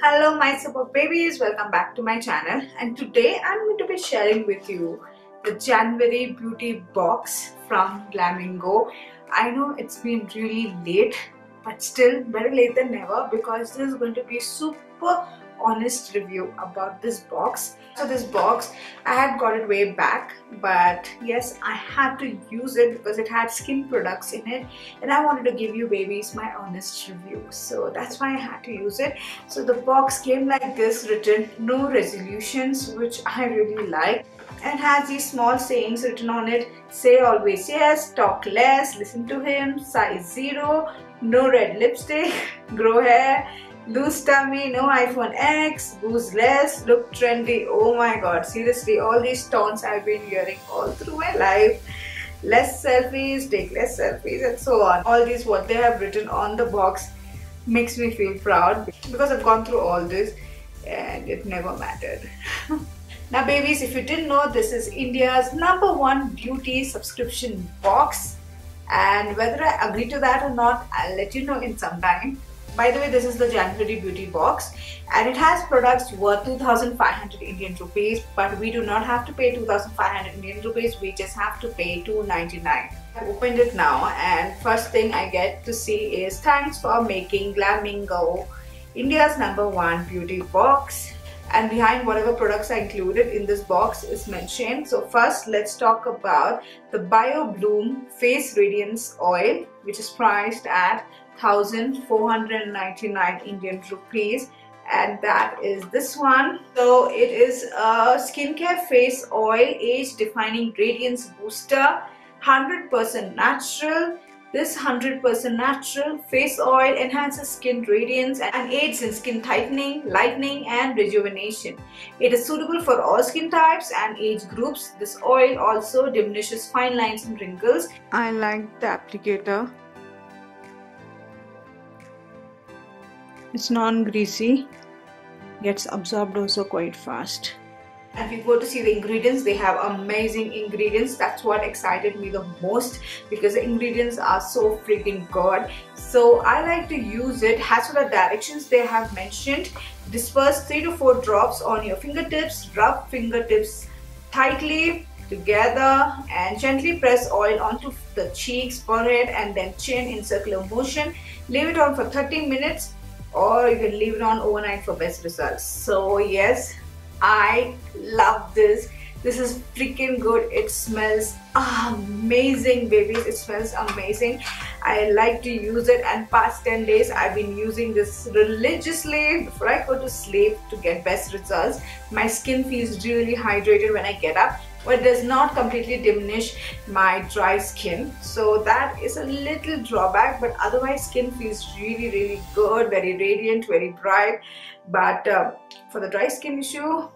Hello my super babies, welcome back to my channel, and today I'm going to be sharing with you the January beauty box from Glamego. I know it's been really late, but still better late than never, because this is going to be super honest review about this box. So this box, I had got it way back, but yes, I had to use it because it had skin products in it and I wanted to give you babies my honest review, so that's why I had to use it. So the box came like this, written no resolutions, which I really like, and has these small sayings written on it: say always yes, talk less, listen to him, size 0, no red lipstick, grow hair, lose tummy, no iPhone X, booze less, look trendy. Oh my god, seriously, all these taunts I've been hearing all through my life. Less selfies, take less selfies, and so on. All these, what they have written on the box, makes me feel proud because I've gone through all this and it never mattered. Now babies, if you didn't know, this is India's #1 beauty subscription box, and whether I agree to that or not, I'll let you know in some time. By the way, this is the January beauty box and it has products worth 2,500 Indian rupees, but we do not have to pay 2,500 Indian rupees, we just have to pay 299. I opened it now and first thing I get to see is thanks for making Glamego India's #1 beauty box, and behind whatever products are included in this box is mentioned. So first let's talk about the Bio Bloom Face Radiance Oil, which is priced at 1,499 Indian rupees, and that is this one. So it is a skincare face oil, age defining radiance booster, 100% natural. This 100% natural face oil enhances skin radiance and aids in skin tightening, lightening and rejuvenation. It is suitable for all skin types and age groups. This oil also diminishes fine lines and wrinkles. I like the applicator. It's non-greasy, gets absorbed also quite fast. And if you go to see the ingredients, they have amazing ingredients. That's what excited me the most, because the ingredients are so freaking good. So I like to use it. As for the directions, they have mentioned: disperse 3 to 4 drops on your fingertips, rub fingertips tightly together and gently press oil onto the cheeks, forehead and then chin in circular motion. Leave it on for 30 minutes or you can leave it on overnight for best results. So yes, I love this. This is freaking good. It smells amazing, babies. It smells amazing. I like to use it, and past 10 days I've been using this religiously before I go to sleep to get best results. My skin feels really hydrated when I get up, but does not completely diminish my dry skin. So that is a little drawback, but otherwise skin feels really good, very radiant, very bright. But for the dry skin issue,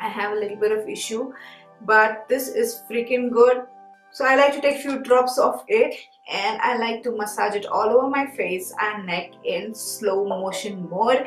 I have a little bit of issue, but this is freaking good. So I like to take few drops of it and I like to massage it all over my face and neck in slow motion mode,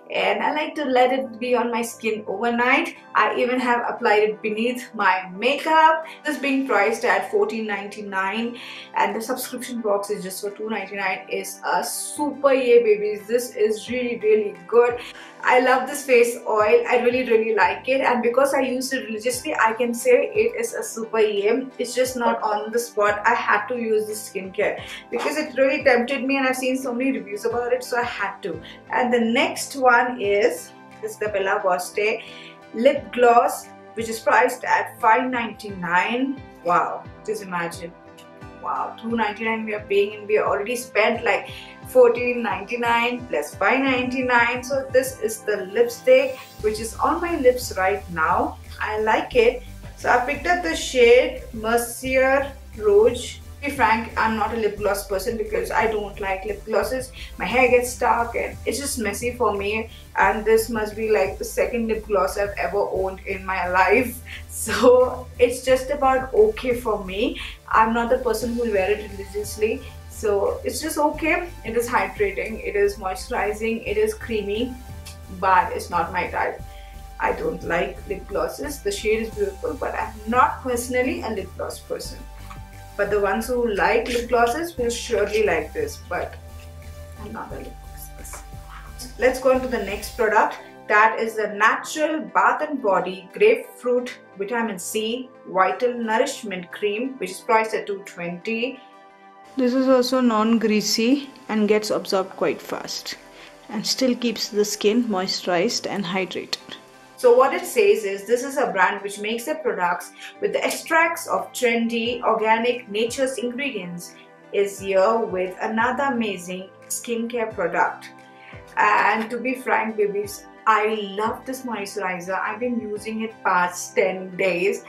and I like to let it be on my skin overnight. I even have applied it beneath my makeup. This being priced at $14.99 and the subscription box is just for $2.99 is a super yay, babies. This is really good. I love this face oil. I really like it, and because I use it religiously, I can say it is a super yay. It's just not on the spot. I had to use this skincare because it really tempted me and I've seen so many reviews about it, so I had to. And the next one is the Bella Boste lip gloss, which is priced at $5.99. Wow, just imagine. Wow, $2.99 we are paying, and we already spent like $14.99 plus $5.99. So this is the lipstick which is on my lips right now. I like it. So I picked up the shade Mercier Rouge. To be frank, I'm not a lip gloss person because I don't like lip glosses. My hair gets dark and it's just messy for me, and this must be like the second lip gloss I've ever owned in my life. So it's just about okay for me. I'm not the person who will wear it religiously, so it's just okay. It is hydrating, it is moisturizing, it is creamy, but it's not my type. I don't like lip glosses. The shade is beautiful, but I'm not personally a lip gloss person. But the ones who like lip glosses will surely like this, but I'm not a lip gloss person. Let's go on to the next product. That is the Natural Bath and Body Grapefruit Vitamin C Vital Nourishment Cream, which is priced at $220. This is also non-greasy and gets absorbed quite fast and still keeps the skin moisturized and hydrated. So what it says is this is a brand which makes their products with the extracts of trendy, organic, nature's ingredients, is here with another amazing skincare product. And to be frank, babies, I love this moisturizer. I've been using it past 10 days.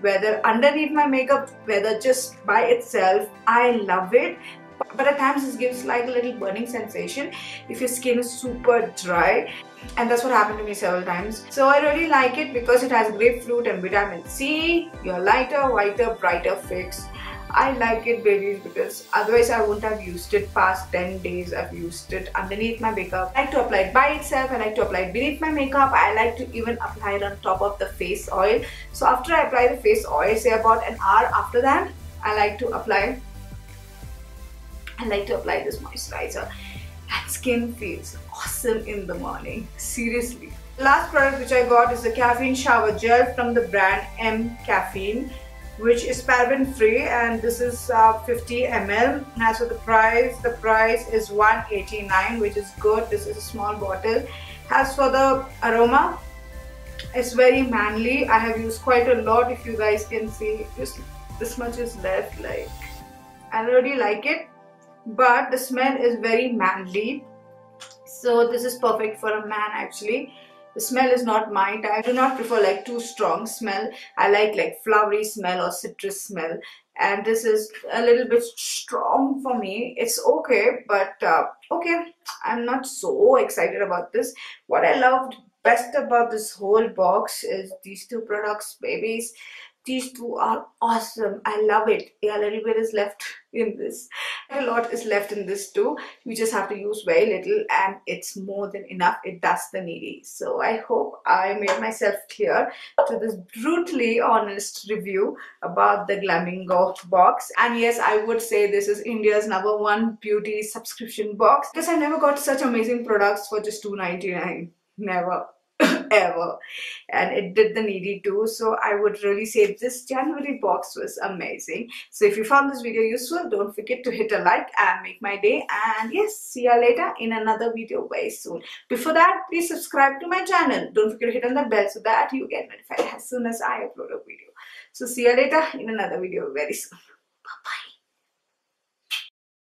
Whether underneath my makeup, whether just by itself, I love it. But at times it gives like a little burning sensation if your skin is super dry, and that's what happened to me several times. So I really like it because it has grapefruit and vitamin C, your lighter, whiter, brighter fix. I like it, babies, because otherwise I wouldn't have used it past 10 days. I've used it underneath my makeup. I like to apply it by itself. I like to apply it beneath my makeup. I like to even apply it on top of the face oil. So after I apply the face oil, say about an hour after that, I like to apply this moisturizer. And skin feels awesome in the morning. Seriously. The last product which I got is the Caffeine Shower Gel from the brand M Caffeine, which is paraben free, and this is 50 ml. As for the price is $189, which is good. This is a small bottle. As for the aroma, it's very manly. I have used quite a lot. If you guys can see, just this much is left. Like, I really like it, but the smell is very manly. So this is perfect for a man actually. The smell is not my type. I do not prefer like too strong smell. I like flowery smell or citrus smell. And this is a little bit strong for me. It's okay, but okay. I'm not so excited about this. What I loved best about this whole box is these two products, babies. These two are awesome. I love it. Yeah, a little bit is left in this. A lot is left in this too. You just have to use very little and it's more than enough. It does the needy. So I hope I made myself clear to this brutally honest review about the Glamego box. And yes, I would say this is India's #1 beauty subscription box, because I never got such amazing products for just $2.99. Never. Ever. And it did the needy too. So I would really say this January box was amazing. So if you found this video useful, don't forget to hit a like and make my day. And yes, see you later in another video very soon. Before that, please subscribe to my channel. Don't forget to hit on the bell so that you get notified as soon as I upload a video. So see you later in another video very soon. Bye bye.